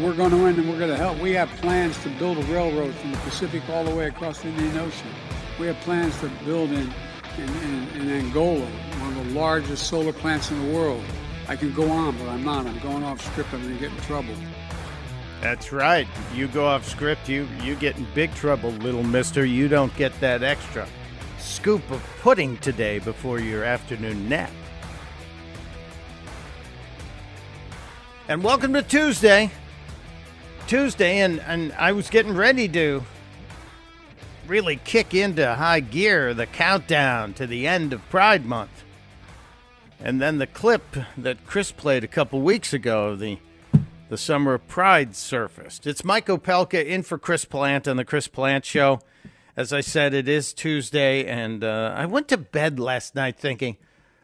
we're going to win and we're going to help. We have plans to build a railroad from the Pacific all the way across the Indian Ocean. We have plans to build in Angola, one of the largest solar plants in the world. I can go on, but I'm not. I'm going off script. I'm going to get in trouble. That's right. You go off script, you get in big trouble, little mister. You don't get that extra scoop of pudding today before your afternoon nap. And welcome to Tuesday. And I was getting ready to really kick into high gear the countdown to the end of Pride Month. And then the clip that Chris played a couple weeks ago, the Summer of Pride surfaced. It's Mike Opelka in for Chris Plant on the Chris Plant Show. As I said, it is Tuesday, and I went to bed last night thinking,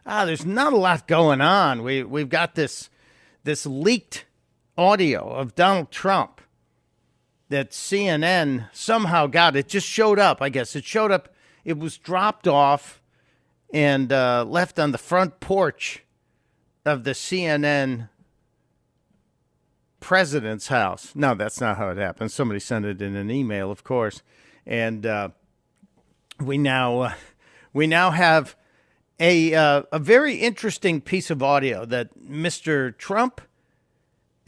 there's not a lot going on. We've got this leaked audio of Donald Trump that CNN somehow got. It just showed up, I guess. It showed up. It was dropped off and left on the front porch of the CNN president's house. No, that's not how it happened. Somebody sent it in an email, of course. And we now have a very interesting piece of audio that Mr. Trump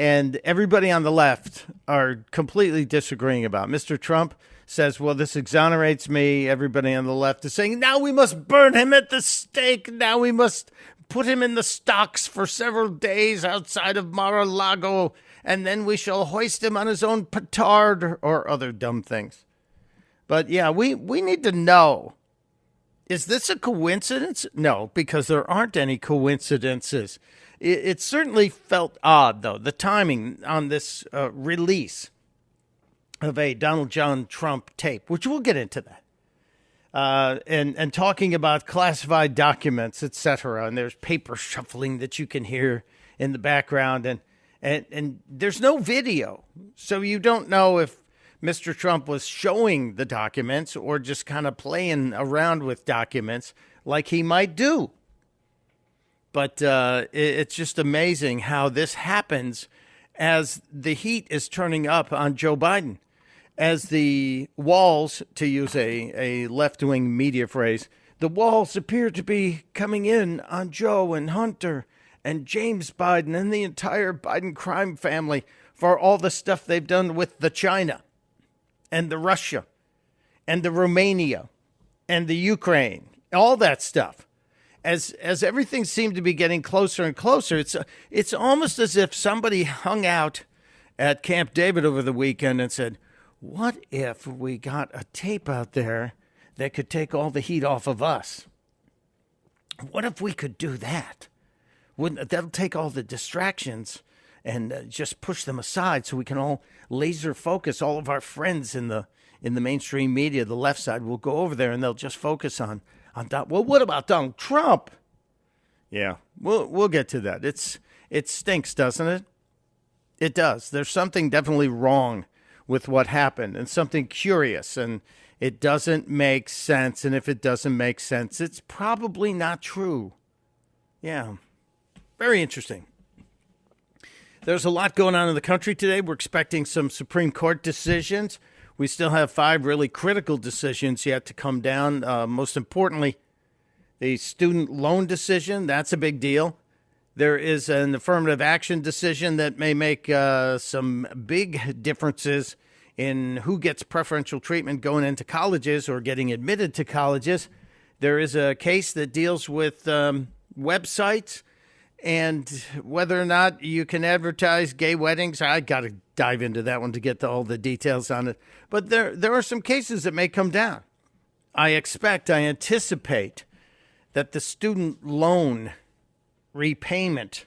and everybody on the left are completely disagreeing about. Mr. Trump says, well, this exonerates me. Everybody on the left is saying, now we must burn him at the stake. Now we must put him in the stocks for several days outside of Mar-a-Lago, and then we shall hoist him on his own petard or other dumb things. But yeah, we need to know, is this a coincidence? No, because there aren't any coincidences. It certainly felt odd, though, the timing on this release of a Donald John Trump tape, which we'll get into that, and talking about classified documents, etc. And there's paper shuffling that you can hear in the background, and there's no video, so you don't know if Mr. Trump was showing the documents or just kind of playing around with documents like he might do. But it's just amazing how this happens as the heat is turning up on Joe Biden, as the walls, to use a left-wing media phrase, the walls appear to be coming in on Joe and Hunter and James Biden and the entire Biden crime family for all the stuff they've done with the China and the Russia and the Romania and the Ukraine, all that stuff. As everything seemed to be getting closer and closer, it's almost as if somebody hung out at Camp David over the weekend and said, what if we got a tape out there that could take all the heat off of us? What if we could do that? That'll take all the distractions and just push them aside so we can all laser focus. All of our friends in the mainstream media, the left side, will go over there and they'll just focus on well, what about Donald Trump? Yeah, we'll get to that. It stinks, doesn't it? It does. There's something definitely wrong with what happened and something curious, and it doesn't make sense. And if it doesn't make sense, it's probably not true. Yeah, very interesting. There's a lot going on in the country today. We're expecting some Supreme Court decisions. We still have 5 really critical decisions yet to come down. Most importantly, the student loan decision. That's a big deal. There is an affirmative action decision that may make some big differences in who gets preferential treatment going into colleges or getting admitted to colleges. There is a case that deals with websites and whether or not you can advertise gay weddings. I got to dive into that one to get to all the details on it. But there are some cases that may come down. I anticipate that the student loan repayment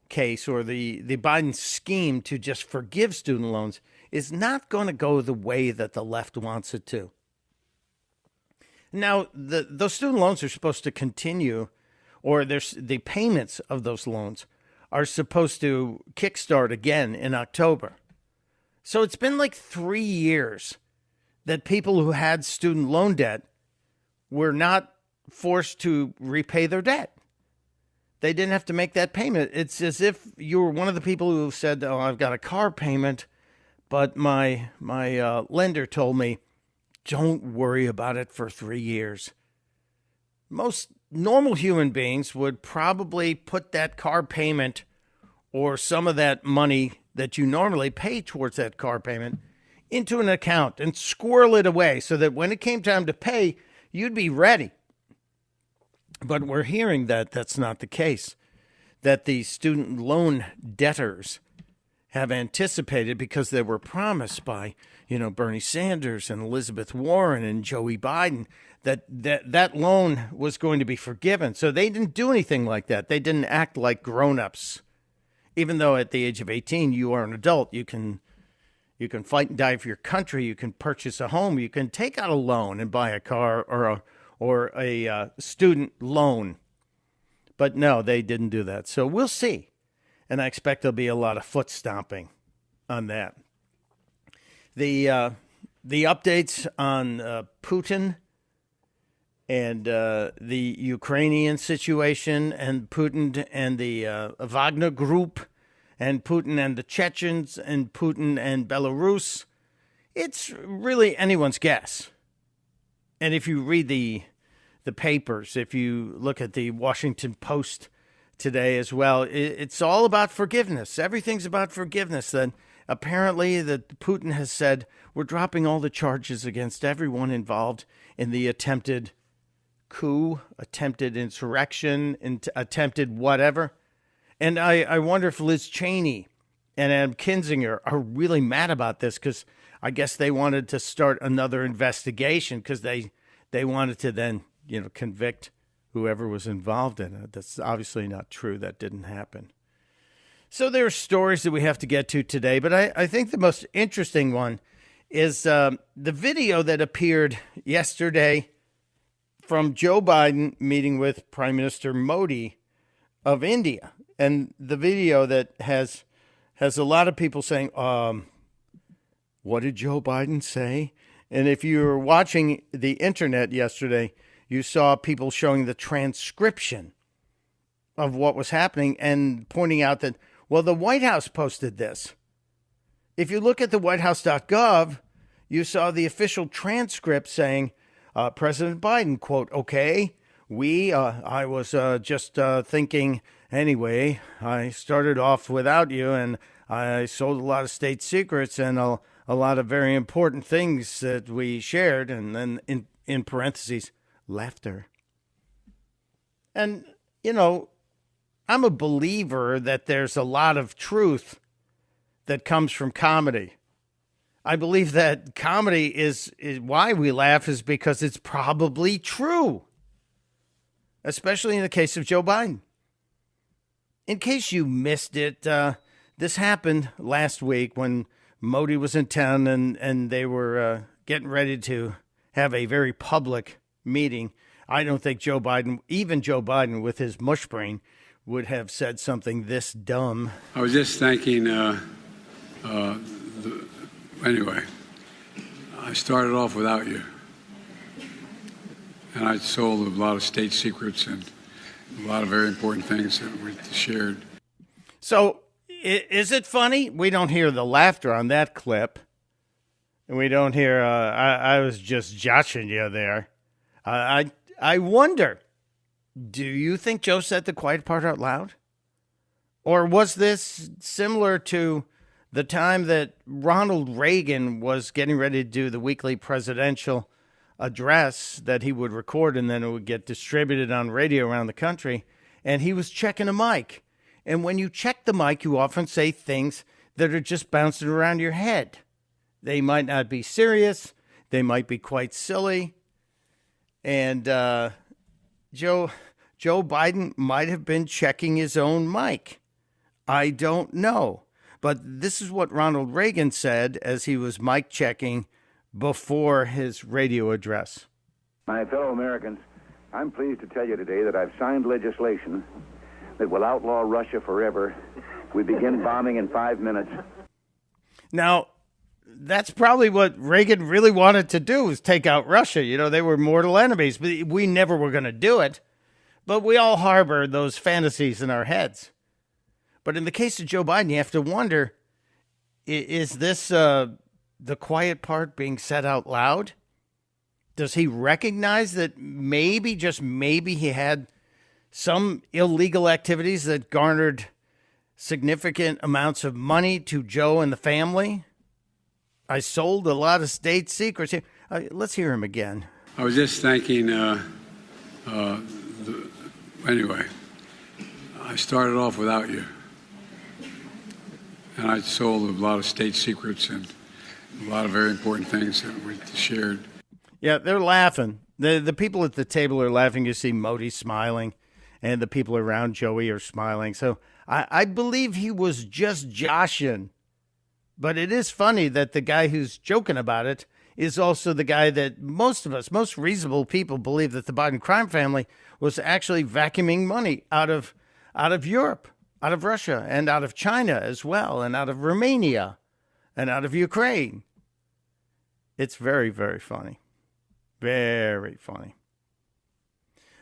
case, or the Biden scheme to just forgive student loans, is not going to go the way that the left wants it to. Now, those student loans are supposed to continue, or the payments of those loans are supposed to kickstart again in October. So it's been like 3 years that people who had student loan debt were not forced to repay their debt. they didn't have to make that payment. It's as if you were one of the people who said, "Oh, I've got a car payment, but my lender told me don't worry about it for 3 years." Most normal human beings would probably put that car payment or some of that money that you normally pay towards that car payment into an account and squirrel it away so that when it came time to pay, you'd be ready. But we're hearing that that's not the case, that the student loan debtors have anticipated, because they were promised by, Bernie Sanders and Elizabeth Warren and Joey Biden, that loan was going to be forgiven. So they didn't do anything like that. They didn't act like grown-ups. Even though at the age of 18, you are an adult, you can fight and die for your country. You can purchase a home. You can take out a loan and buy a car or a student loan. But no, they didn't do that. So we'll see. And I expect there'll be a lot of foot stomping on that. The updates on Putin and the Ukrainian situation and Putin and the Wagner Group and Putin and the Chechens and Putin and Belarus, it's really anyone's guess. And if you read the papers, if you look at the Washington Post today as well, it's all about forgiveness. Everything's about forgiveness. Then apparently that Putin has said, we're dropping all the charges against everyone involved in the attempted coup, attempted insurrection, attempted whatever. And I wonder if Liz Cheney and Adam Kinzinger are really mad about this, because I guess they wanted to start another investigation because they wanted to then, convict whoever was involved in it. That's obviously not true. That didn't happen. So there are stories that we have to get to today, but I think the most interesting one is the video that appeared yesterday from Joe Biden meeting with Prime Minister Modi of India. And the video that has a lot of people saying, what did Joe Biden say? And if you were watching the internet yesterday, you saw people showing the transcription of what was happening and pointing out that, well, the White House posted this. If you look at the whitehouse.gov, you saw the official transcript saying, President Biden, quote, okay, I was just thinking, anyway, I started off without you and I sold a lot of state secrets and a lot of very important things that we shared. And then in parentheses, laughter. And, I'm a believer that there's a lot of truth that comes from comedy. I believe that comedy is why we laugh is because it's probably true, especially in the case of Joe Biden. In case you missed it, this happened last week when Modi was in town and they were getting ready to have a very public meeting. I don't think Joe Biden, even Joe Biden with his mush brain, would have said something this dumb. I was just thinking, anyway, I started off without you. And I sold a lot of state secrets and a lot of very important things that we shared. So is it funny? We don't hear the laughter on that clip. And we don't hear, I was just joshing you there. I wonder, do you think Joe said the quiet part out loud? Or was this similar to the time that Ronald Reagan was getting ready to do the weekly presidential address that he would record and then it would get distributed on radio around the country, and he was checking a mic. And when you check the mic, you often say things that are just bouncing around your head. They might not be serious. They might be quite silly. And Joe Biden might have been checking his own mic. I don't know. But this is what Ronald Reagan said as he was mic checking before his radio address. My fellow Americans, I'm pleased to tell you today that I've signed legislation that will outlaw Russia forever. We begin bombing in 5 minutes. Now, that's probably what Reagan really wanted to do, was take out Russia. They were mortal enemies, but we never were going to do it. But we all harbor those fantasies in our heads. But in the case of Joe Biden, you have to wonder, is this the quiet part being said out loud? Does he recognize that maybe, just maybe, he had some illegal activities that garnered significant amounts of money to Joe and the family? I sold a lot of state secrets here. Let's hear him again. I was just thinking, anyway, I started off without you. And I sold a lot of state secrets and a lot of very important things that we shared. Yeah, they're laughing. The people at the table are laughing. You see Modi smiling, and the people around Joey are smiling. So I believe he was just joshing. But it is funny that the guy who's joking about it is also the guy that most of us, most reasonable people, believe that the Biden crime family was actually vacuuming money out of Europe, out of Russia, and out of China as well, and out of Romania, and out of Ukraine. It's very, very funny. Very funny.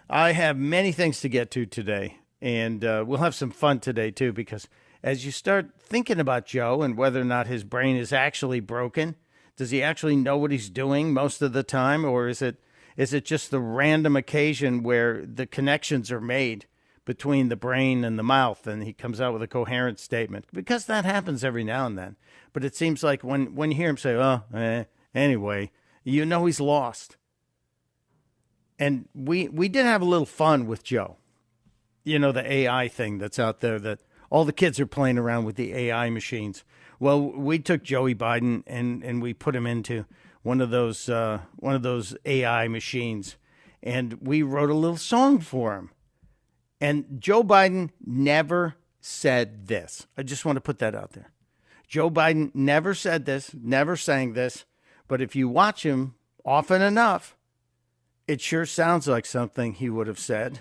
I have many things to get to today, and we'll have some fun today, too, because as you start thinking about Joe and whether or not his brain is actually broken, does he actually know what he's doing most of the time, or is it just the random occasion where the connections are made between the brain and the mouth, and he comes out with a coherent statement? Because that happens every now and then. But it seems like when you hear him say, anyway, you know he's lost. And we did have a little fun with Joe. You know, the AI thing that's out there that all the kids are playing around with the AI machines. Well, we took Joey Biden and we put him into one of those AI machines, and we wrote a little song for him. And Joe Biden never said this. I just want to put that out there. Joe Biden never said this, never sang this, but if you watch him often enough, it sure sounds like something he would have said.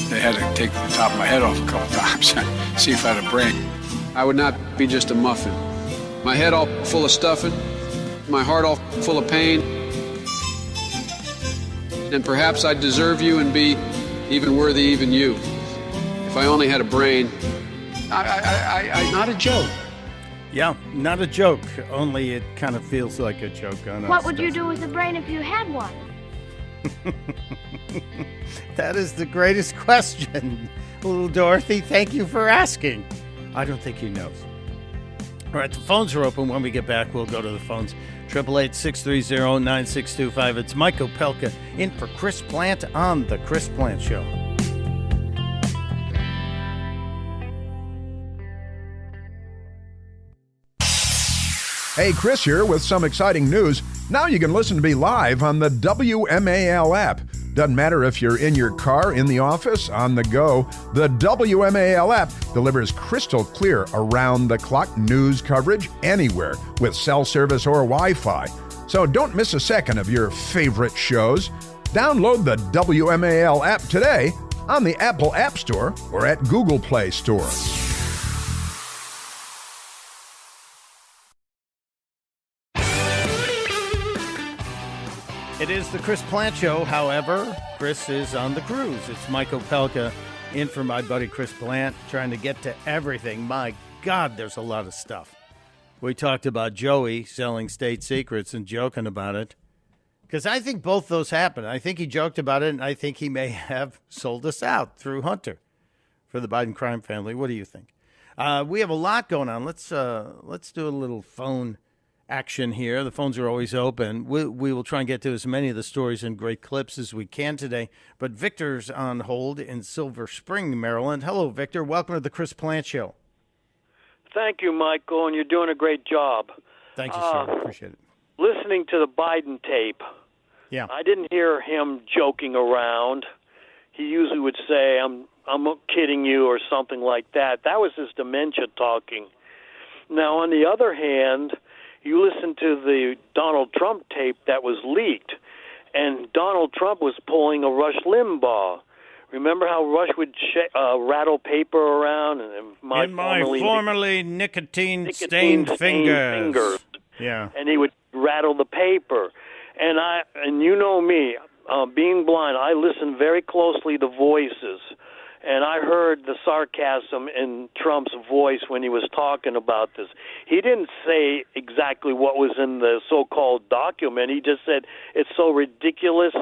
They had to take the top of my head off a couple times, see if I had a brain. I would not be just a muffin. My head all full of stuffing, my heart all full of pain. And perhaps I'd deserve you and be even worthy, even you. If I only had a brain. Not a joke. Yeah, not a joke, only it kind of feels like a joke on us. What would you do with a brain if you had one? That is the greatest question, little Dorothy. Thank you for asking. I don't think he knows. All right, the phones are open. When we get back, we'll go to the phones. 888-630-9625. It's Mike Opelka in for Chris Plant on The Chris Plant Show. Hey, Chris here with some exciting news. Now you can listen to me live on the WMAL app. Doesn't matter if you're in your car, in the office, on the go. The WMAL app delivers crystal clear around-the-clock news coverage anywhere with cell service or Wi-Fi. So don't miss a second of your favorite shows. Download the WMAL app today on the Apple App Store or at Google Play Store. It is the Chris Plant Show. However, Chris is on the cruise. It's Mike Opelka in for my buddy Chris Plant, trying to get to everything. My God, there's a lot of stuff. We talked about Joey selling state secrets and joking about it, because I think both those happened. I think he joked about it, and I think he may have sold us out through Hunter for the Biden crime family. What do you think? We have a lot going on. Let's do a little phone action here. The phones are always open. We will try and get to as many of the stories and great clips as we can today. But Victor's on hold in Silver Spring, Maryland. Hello, Victor. Welcome to the Chris Plant Show. Thank you, Michael, and you're doing a great job. Thank you, sir. Appreciate it. Listening to the Biden tape, yeah, I didn't hear him joking around. He usually would say, I'm kidding you, or something like that. That was his dementia talking. Now, on the other hand, you listen to the Donald Trump tape that was leaked, and Donald Trump was pulling a Rush Limbaugh. Remember how Rush would rattle paper around? And in my formerly nicotine-stained fingers. Yeah. And he would rattle the paper. And you know me, being blind, I listen very closely to voices, and I heard the sarcasm in Trump's voice when he was talking about this. He didn't say exactly what was in the so-called document. He just said it's so ridiculous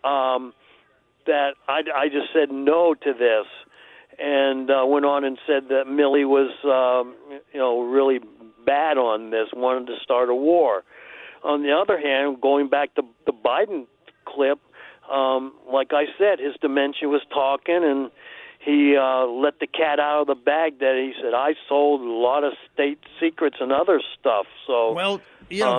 that I just said no to this, and went on and said that Milley was, really bad on this, wanted to start a war. On the other hand, going back to the Biden clip, like I said, his dementia was talking, and he let the cat out of the bag that he said, I sold a lot of state secrets and other stuff. So, well,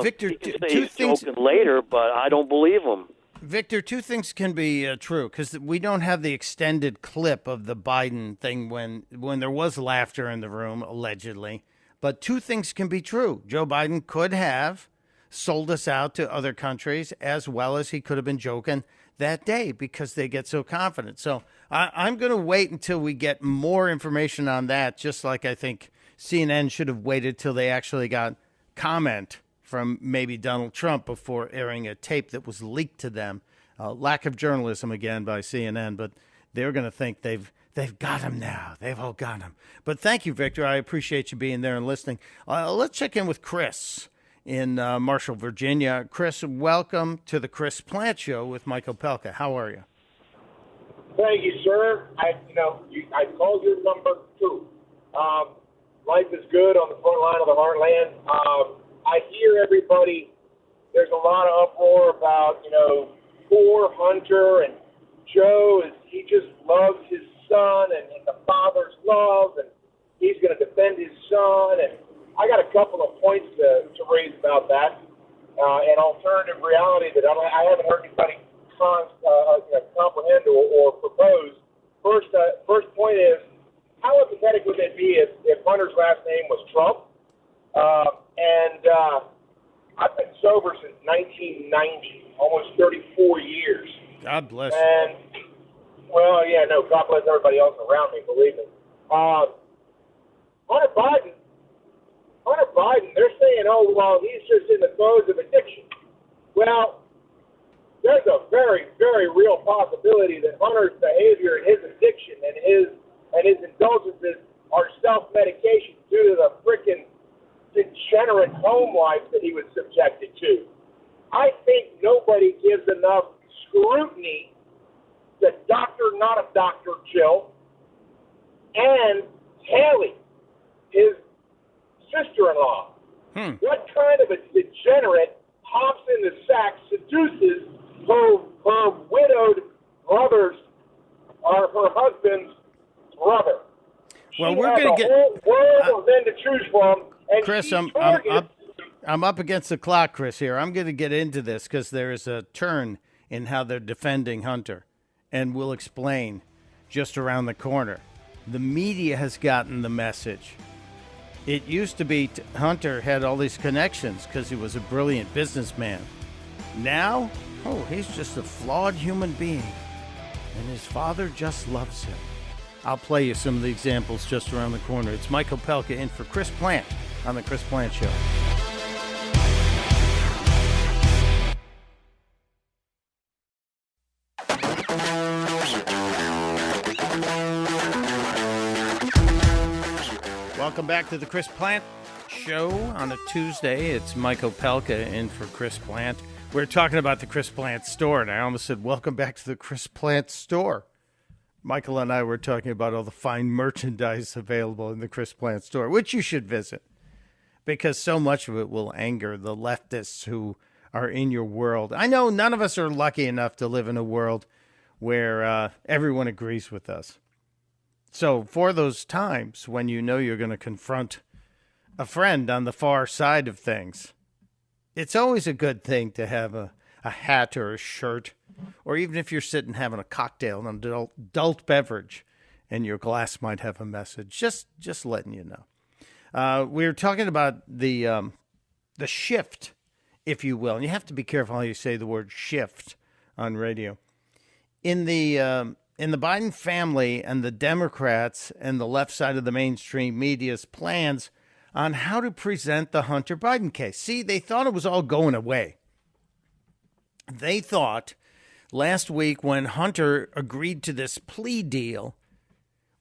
Victor, he can say two he's things joking later, but I don't believe him. Victor, two things can be true, because we don't have the extended clip of the Biden thing when there was laughter in the room, allegedly. But two things can be true. Joe Biden could have sold us out to other countries, as well as he could have been joking that day because they get so confident. So I'm going to wait until we get more information on that, just like I think CNN should have waited till they actually got comment from maybe Donald Trump before airing a tape that was leaked to them. Lack of journalism again by CNN, but they're going to think they've got him now. They've all got him. But thank you, Victor. I appreciate you being there and listening. Let's check in with Chris in Marshall, Virginia. Chris, welcome to the Chris Plant Show with Mike Opelka. How are you? Thank you, sir. I called your number too. Life is good on the front line of the heartland. I hear everybody. There's a lot of uproar about poor Hunter and Joe. He just loves his son and the father's love, and he's going to defend his son. And I got a couple of points to raise about that. An alternative reality that I haven't heard anybody comprehend or propose. First point is, how empathetic would it be if Hunter's last name was Trump? I've been sober since 1990, almost 34 years. God bless you. And, well, yeah, no, God bless everybody else around me, believe me. Hunter Biden, they're saying, oh, well, he's just in the throes of addiction. Well, there's a very, very real possibility that Hunter's behavior and his addiction and his indulgences are self-medication due to the freaking degenerate home life that he was subjected to. I think nobody gives enough scrutiny to Dr. Not a Dr. Jill and Haley, his sister-in-law. What kind of a degenerate hops in the sack, seduces her widowed brother's or her husband's brother? Well, she we're has going to a get whole world of men to choose from. And Chris. I'm up against the clock, Chris. Here, I'm going to get into this because there is a turn in how they're defending Hunter, and we'll explain just around the corner. The media has gotten the message. It used to be Hunter had all these connections because he was a brilliant businessman. Now, he's just a flawed human being, and his father just loves him. I'll play you some of the examples just around the corner. It's Mike Opelka in for Chris Plant on the Chris Plant Show. Welcome back to the Chris Plant Show on a Tuesday. It's Mike Opelka in for Chris Plant. We're talking about the Chris Plant store, and I almost said, welcome back to the Chris Plant store. Michael and I were talking about all the fine merchandise available in the Chris Plant store, which you should visit, because so much of it will anger the leftists who are in your world. I know none of us are lucky enough to live in a world where everyone agrees with us. So for those times when you know you're going to confront a friend on the far side of things, it's always a good thing to have a hat or a shirt, or even if you're sitting having a cocktail, an adult beverage, and your glass might have a message. Just letting you know. We were talking about the shift, if you will, and you have to be careful how you say the word shift on radio. In the Biden family and the Democrats and the left side of the mainstream media's plans on how to present the Hunter Biden case. See, they thought it was all going away. They thought, last week when Hunter agreed to this plea deal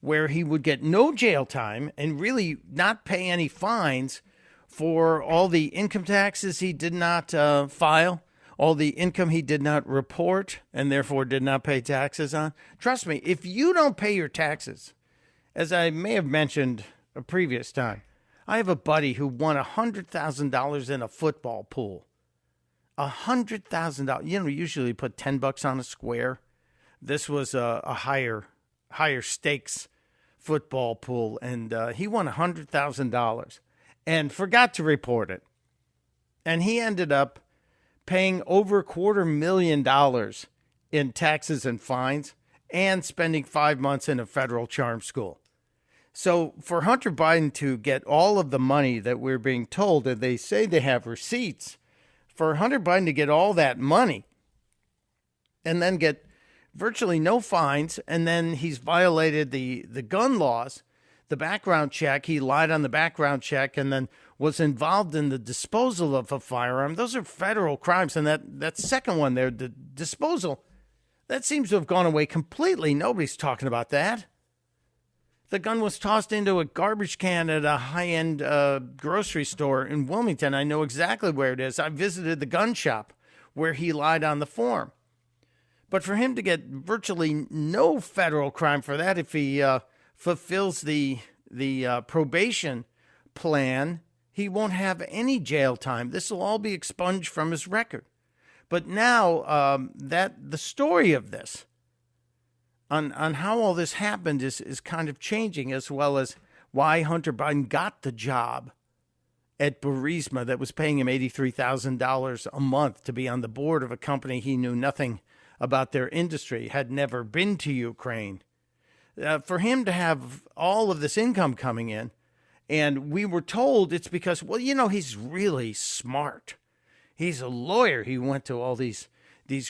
where he would get no jail time and really not pay any fines for all the income taxes he did not file, all the income he did not report and therefore did not pay taxes on. Trust me, if you don't pay your taxes, as I may have mentioned a previous time, I have a buddy who won $100,000 in a football pool. $100,000. You know, usually put $10 on a square. This was a higher stakes football pool, and he won $100,000 and forgot to report it. And he ended up paying over $250,000 in taxes and fines and spending 5 months in a federal charm school. So for Hunter Biden to get all of the money that we're being told, and they say they have receipts, for Hunter Biden to get all that money and then get virtually no fines, and then he's violated the gun laws, the background check, he lied on the background check, and then was involved in the disposal of a firearm. Those are federal crimes, and that second one there, the disposal, that seems to have gone away completely. Nobody's talking about that. The gun was tossed into a garbage can at a high-end grocery store in Wilmington. I know exactly where it is. I visited the gun shop where he lied on the form. But for him to get virtually no federal crime for that, if he fulfills the probation plan, he won't have any jail time. This will all be expunged from his record. But now that the story of this, on how all this happened is kind of changing, as well as why Hunter Biden got the job at Burisma that was paying him $83,000 a month to be on the board of a company he knew nothing about their industry, had never been to Ukraine. For him to have all of this income coming in, and we were told it's because, well, you know, he's really smart. He's a lawyer. He went to all these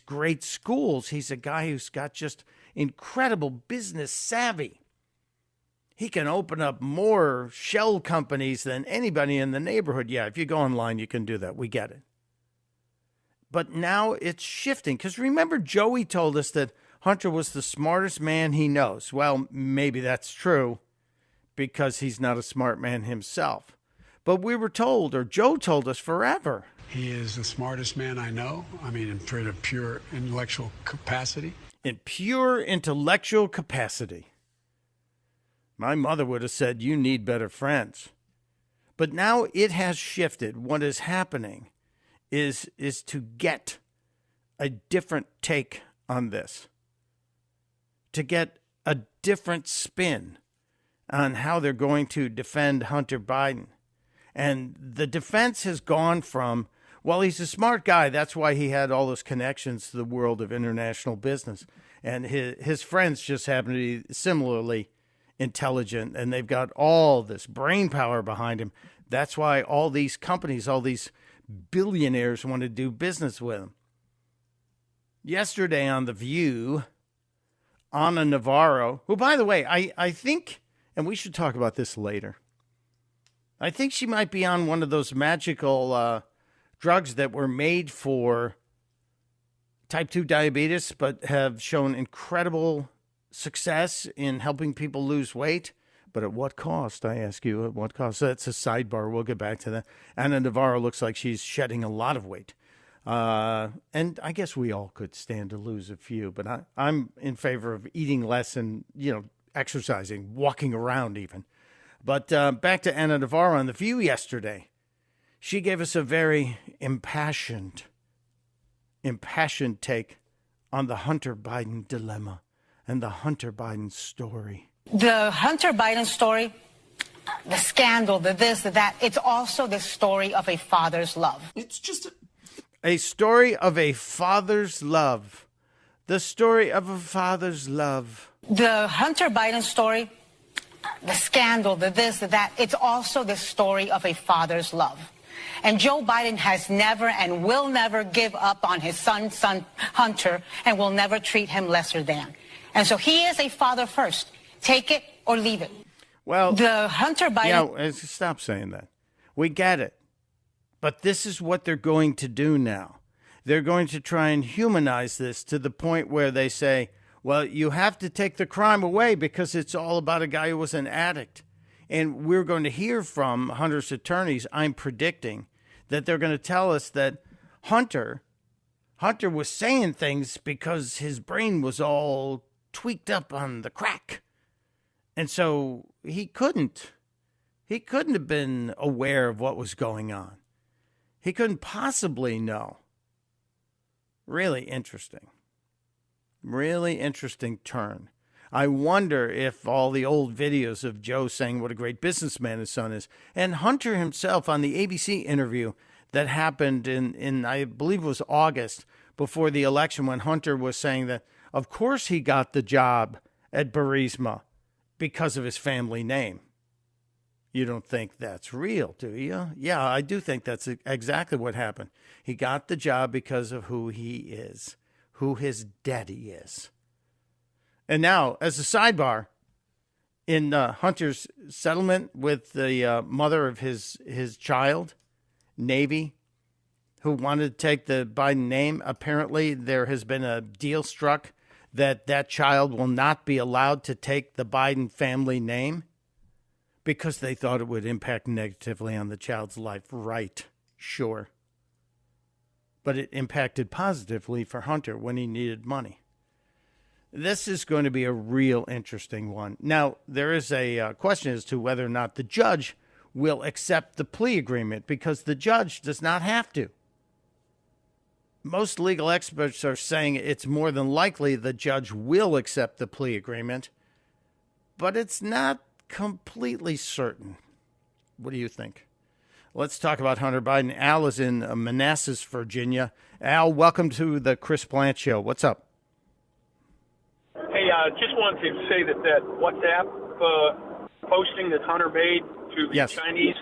great schools. He's a guy who's got just incredible business savvy. He can open up more shell companies than anybody in the neighborhood. Yeah, if you go online, you can do that. We get it. But now it's shifting. Because remember, Joey told us that Hunter was the smartest man he knows. Well, maybe that's true because he's not a smart man himself. But we were told, or Joe told us forever. He is the smartest man I know. I mean, in pure intellectual capacity. In pure intellectual capacity. My mother would have said, you need better friends. But now it has shifted. What is happening is to get a different take on this. To get a different spin on how they're going to defend Hunter Biden. And the defense has gone from, well, he's a smart guy. That's why he had all those connections to the world of international business. And his friends just happen to be similarly intelligent, and they've got all this brain power behind him. That's why all these companies, all these billionaires want to do business with him. Yesterday on The View, Ana Navarro, who, by the way, I think, and we should talk about this later, I think she might be on one of those magical drugs that were made for type 2 diabetes, but have shown incredible success in helping people lose weight. But at what cost, I ask you, at what cost? So that's a sidebar. We'll get back to that. Ana Navarro looks like she's shedding a lot of weight. And I guess we all could stand to lose a few, but I'm in favor of eating less and, exercising, walking around even. But back to Ana Navarro on The View yesterday. She gave us a very impassioned take on the Hunter Biden dilemma and the Hunter Biden story. The Hunter Biden story, the scandal, the this, the that, it's also the story of a father's love. It's just a story of a father's love. The story of a father's love. The Hunter Biden story, the scandal, the this, the that, it's also the story of a father's love. And Joe Biden has never and will never give up on his son Hunter, and will never treat him lesser than. And so he is a father first. Take it or leave it. Well, the Hunter Biden... stop saying that. We get it. But this is what they're going to do now. they're going to try and humanize this to the point where they say, well, you have to take the crime away because it's all about a guy who was an addict. And we're going to hear from Hunter's attorneys, I'm predicting, that they're going to tell us that Hunter was saying things because his brain was all tweaked up on the crack. And so he couldn't have been aware of what was going on. He couldn't possibly know. Really interesting. Really interesting turn. I wonder if all the old videos of Joe saying what a great businessman his son is, and Hunter himself on the ABC interview that happened in I believe it was August before the election, when Hunter was saying that, of course he got the job at Burisma because of his family name. You don't think that's real, do you? Yeah, I do think that's exactly what happened. He got the job because of who he is, who his daddy is. And now, as a sidebar, in Hunter's settlement with the mother of his child, Navy, who wanted to take the Biden name, apparently there has been a deal struck that that child will not be allowed to take the Biden family name because they thought it would impact negatively on the child's life. Right, sure. But it impacted positively for Hunter when he needed money. This is going to be a real interesting one. Now, there is a question as to whether or not the judge will accept the plea agreement, because the judge does not have to. Most legal experts are saying it's more than likely the judge will accept the plea agreement, but it's not completely certain. What do you think? Let's talk about Hunter Biden. Al is in Manassas, Virginia. Al, welcome to the Chris Plant Show. What's up? Hey, just wanted to say that WhatsApp posting that Hunter made to the Chinese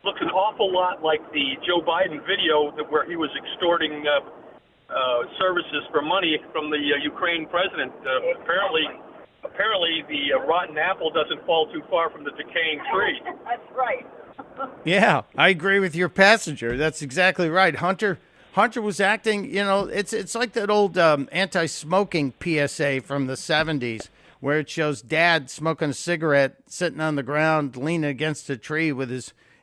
looks an awful lot like the Joe Biden video where he was extorting services for money from the Ukraine president. Apparently, the rotten apple doesn't fall too far from the decaying tree. That's right. Yeah, I agree with your passenger. That's exactly right. Hunter was acting, it's like that old anti-smoking PSA from the 70s where it shows dad smoking a cigarette, sitting on the ground, leaning against a tree with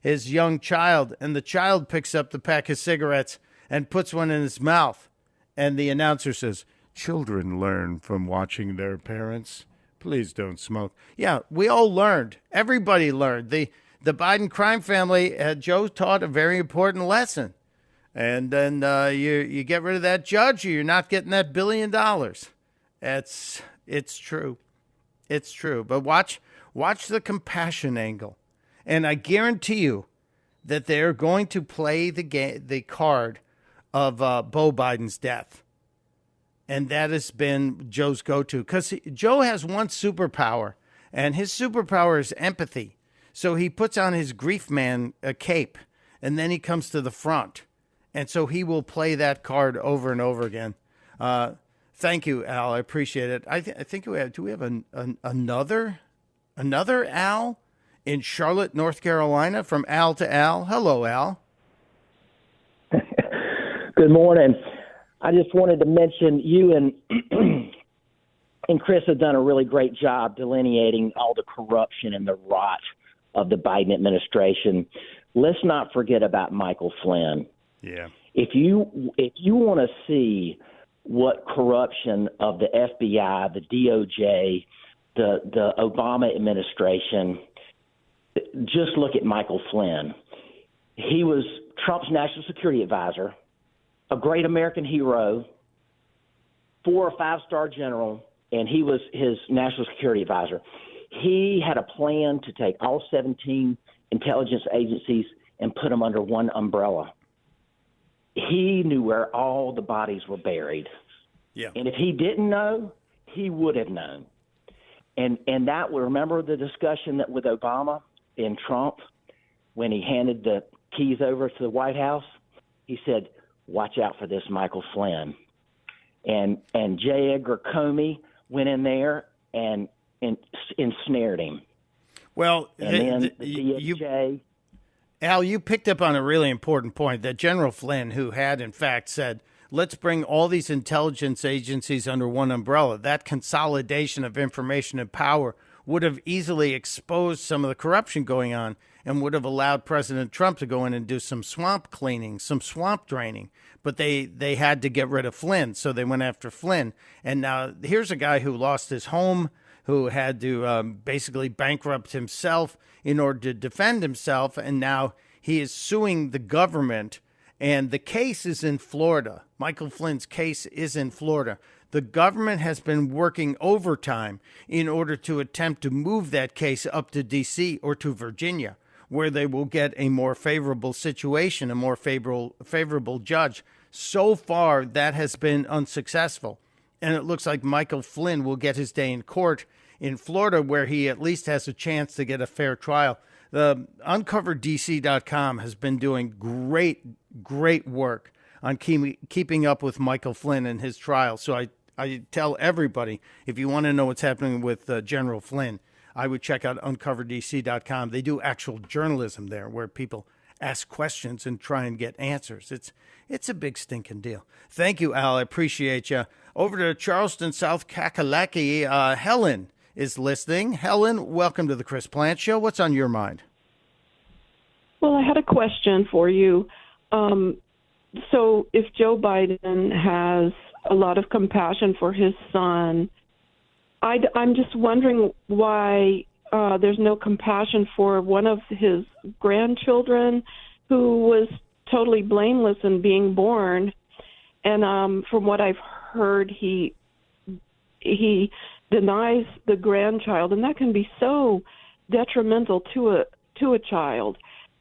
his young child, and the child picks up the pack of cigarettes and puts one in his mouth. And the announcer says, "Children learn from watching their parents. Please don't smoke." Yeah, we all learned. Everybody learned. The Biden crime family, Joe taught a very important lesson. And then you get rid of that judge, or you're not getting that $1 billion. It's true. It's true. But watch the compassion angle. And I guarantee you that they're going to play the card of Beau Biden's death. And that has been Joe's go-to. Because Joe has one superpower, and his superpower is empathy. So he puts on his grief man cape, and then he comes to the front. And so he will play that card over and over again. Thank you, Al. I appreciate it. I think we have. Do we have another Al in Charlotte, North Carolina? From Al to Al. Hello, Al. Good morning. I just wanted to mention you and Chris have done a really great job delineating all the corruption and the rot of the Biden administration. Let's not forget about Michael Flynn. Yeah. If you want to see what corruption of the FBI, the DOJ, the Obama administration, just look at Michael Flynn. He was Trump's national security advisor, a great American hero, 4- or 5-star general, and he was his national security advisor. He had a plan to take all 17 intelligence agencies and put them under one umbrella. He knew where all the bodies were buried. Yeah. And if he didn't know, he would have known. And that, remember the discussion that with Obama and Trump when he handed the keys over to the White House? He said, "Watch out for this Michael Flynn." And J. Edgar Comey went in there and ensnared him. Well, and then the DOJ. Al, you picked up on a really important point that General Flynn, who had in fact said, let's bring all these intelligence agencies under one umbrella. That consolidation of information and power would have easily exposed some of the corruption going on and would have allowed President Trump to go in and do some swamp cleaning, some swamp draining. But they had to get rid of Flynn, so they went after Flynn. And now here's a guy who lost his home, who had to basically bankrupt himself in order to defend himself, and now he is suing the government. And the case is in Florida. Michael Flynn's case is in Florida. The government has been working overtime in order to attempt to move that case up to D.C. or to Virginia, where they will get a more favorable situation, a more favorable judge. So far, that has been unsuccessful. And it looks like Michael Flynn will get his day in court in Florida, where he at least has a chance to get a fair trial. The UncoverDC.com has been doing great work on keeping up with Michael Flynn and his trial. So I tell everybody, if you want to know what's happening with General Flynn, I would check out UncoverDC.com. They do actual journalism there where people ask questions and try and get answers. It's a big stinking deal. Thank you, Al. I appreciate you. Over to Charleston, South Kakalaki, Helen is listening. Helen, welcome to the Chris Plant Show. What's on your mind? Well, I had a question for you. So if Joe Biden has a lot of compassion for his son, I'm just wondering why there's no compassion for one of his grandchildren who was totally blameless in being born. And from what I've heard, he denies the grandchild, and that can be so detrimental to a child.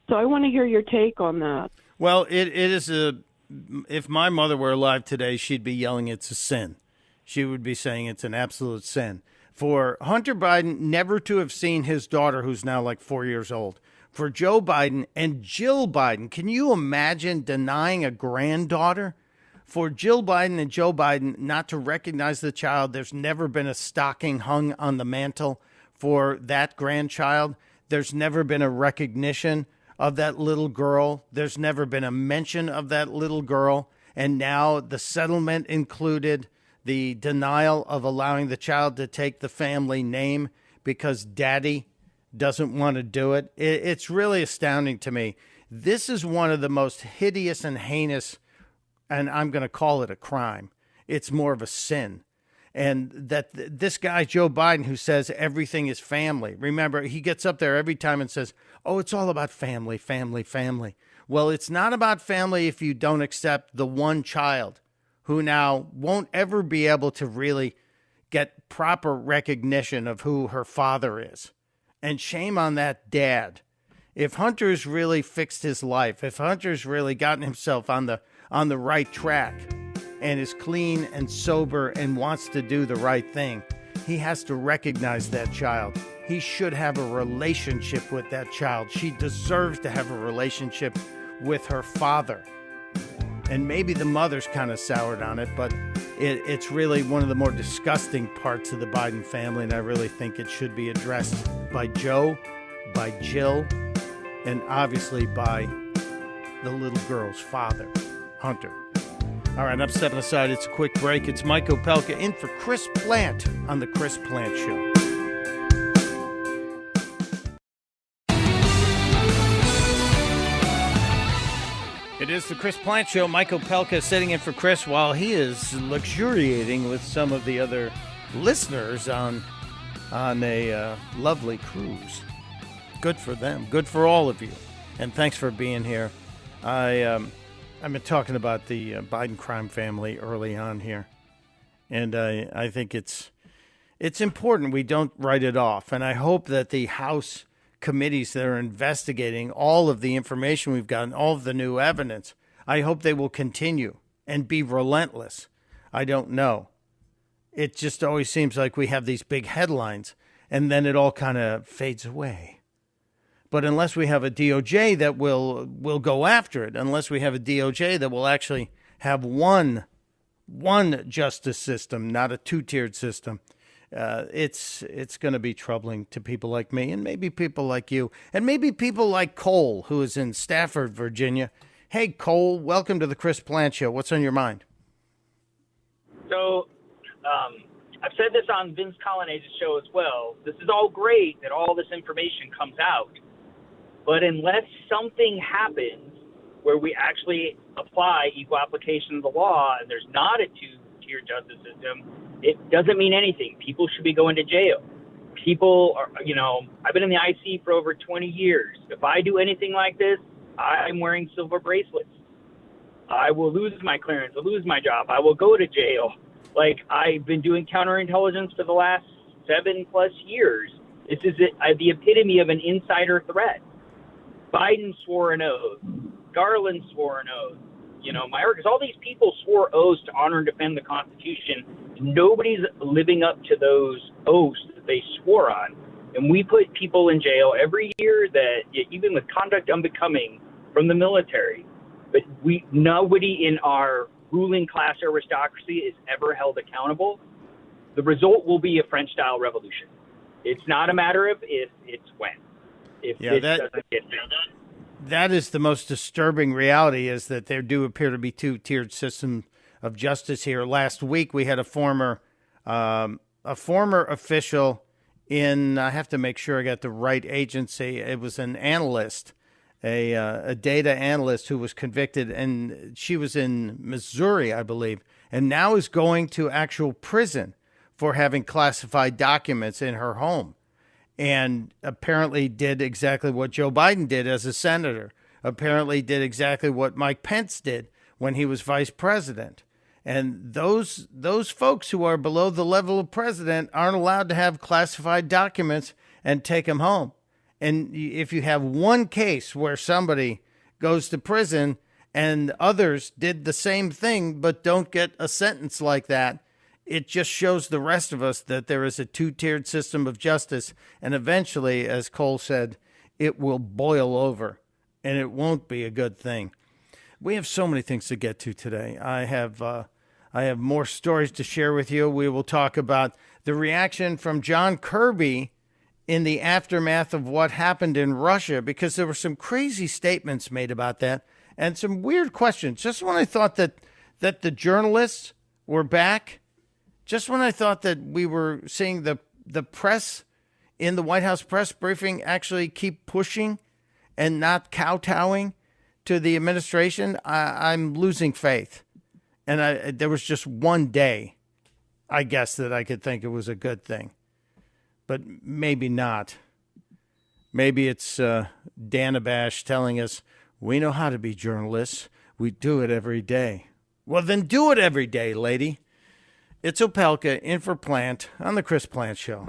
So I want to hear your take on that. Well, it is if my mother were alive today, she'd be yelling it's a sin. She would be saying it's an absolute sin. For Hunter Biden never to have seen his daughter, who's now like 4 years old. For Joe Biden and Jill Biden, can you imagine denying a granddaughter? For Jill Biden and Joe Biden not to recognize the child, there's never been a stocking hung on the mantle for that grandchild. There's never been a recognition of that little girl. There's never been a mention of that little girl. And now the settlement included the denial of allowing the child to take the family name because daddy doesn't want to do it. It's really astounding to me. This is one of the most hideous and heinous, and I'm going to call it a crime. It's more of a sin. And that this guy, Joe Biden, who says everything is family. Remember, he gets up there every time and says, oh, it's all about family, family, family. Well, it's not about family if you don't accept the one child who now won't ever be able to really get proper recognition of who her father is. And shame on that dad. If Hunter's really fixed his life, if Hunter's really gotten himself on the right track and is clean and sober and wants to do the right thing, he has to recognize that child. He should have a relationship with that child. She deserves to have a relationship with her father. And maybe the mother's kind of soured on it, but it's really one of the more disgusting parts of the Biden family, and I really think it should be addressed by Joe, by Jill, and obviously by the little girl's father, Hunter. All right, I'm stepping aside. It's a quick break. It's Mike Opelka in for Chris Plant on The Chris Plant Show. It is The Chris Plant Show. Mike Opelka sitting in for Chris while he is luxuriating with some of the other listeners on a lovely cruise. Good for them. Good for all of you. And thanks for being here. I've been talking about the Biden crime family early on here. And I think it's important we don't write it off. And I hope that the House committees that are investigating all of the information we've gotten, all of the new evidence, I hope they will continue and be relentless. I don't know. It just always seems like we have these big headlines and then it all kind of fades away. But unless we have a DOJ that will go after it, unless we have a DOJ that will actually have one justice system, not a two-tiered system, it's going to be troubling to people like me and maybe people like you and maybe people like Cole, who is in Stafford, Virginia. Hey, Cole, welcome to the Chris Plant Show. What's on your mind? So, I've said this on Vince Colonnaise's show as well. This is all great that all this information comes out. But unless something happens where we actually apply equal application of the law and there's not a two-tier justice system, it doesn't mean anything. People should be going to jail. People are, I've been in the IC for over 20 years. If I do anything like this, I'm wearing silver bracelets. I will lose my clearance. I'll lose my job. I will go to jail. Like, I've been doing counterintelligence for the last 7+ years. This is the epitome of an insider threat. Biden swore an oath. Garland swore an oath. Mayorkas, all these people swore oaths to honor and defend the Constitution. Nobody's living up to those oaths that they swore on. And we put people in jail every year that, even with conduct unbecoming from the military, but nobody in our ruling class aristocracy is ever held accountable. The result will be a French-style revolution. It's not a matter of if, it's when. If this doesn't get done. That is the most disturbing reality, is that there do appear to be two-tiered system of justice here. Last week, we had a former official in, I have to make sure I got the right agency. It was an analyst, a data analyst who was convicted, and she was in Missouri, I believe, and now is going to actual prison for having classified documents in her home. And apparently did exactly what Joe Biden did as a senator, apparently did exactly what Mike Pence did when he was vice president. And those folks who are below the level of president aren't allowed to have classified documents and take them home. And if you have one case where somebody goes to prison and others did the same thing but don't get a sentence like that, it just shows the rest of us that there is a two-tiered system of justice, and eventually, as Cole said, it will boil over, and it won't be a good thing. We have so many things to get to today. I have more stories to share with you. We will talk about the reaction from John Kirby in the aftermath of what happened in Russia, because there were some crazy statements made about that and some weird questions. Just when I thought that the journalists were back, just when I thought that we were seeing the press in the White House press briefing actually keep pushing and not kowtowing to the administration, I'm losing faith. And there was just one day, I guess, that I could think it was a good thing. But maybe not. Maybe it's Danabash telling us, we know how to be journalists. We do it every day. Well, then do it every day, lady. It's Opelka in for Plant on the Chris Plant Show.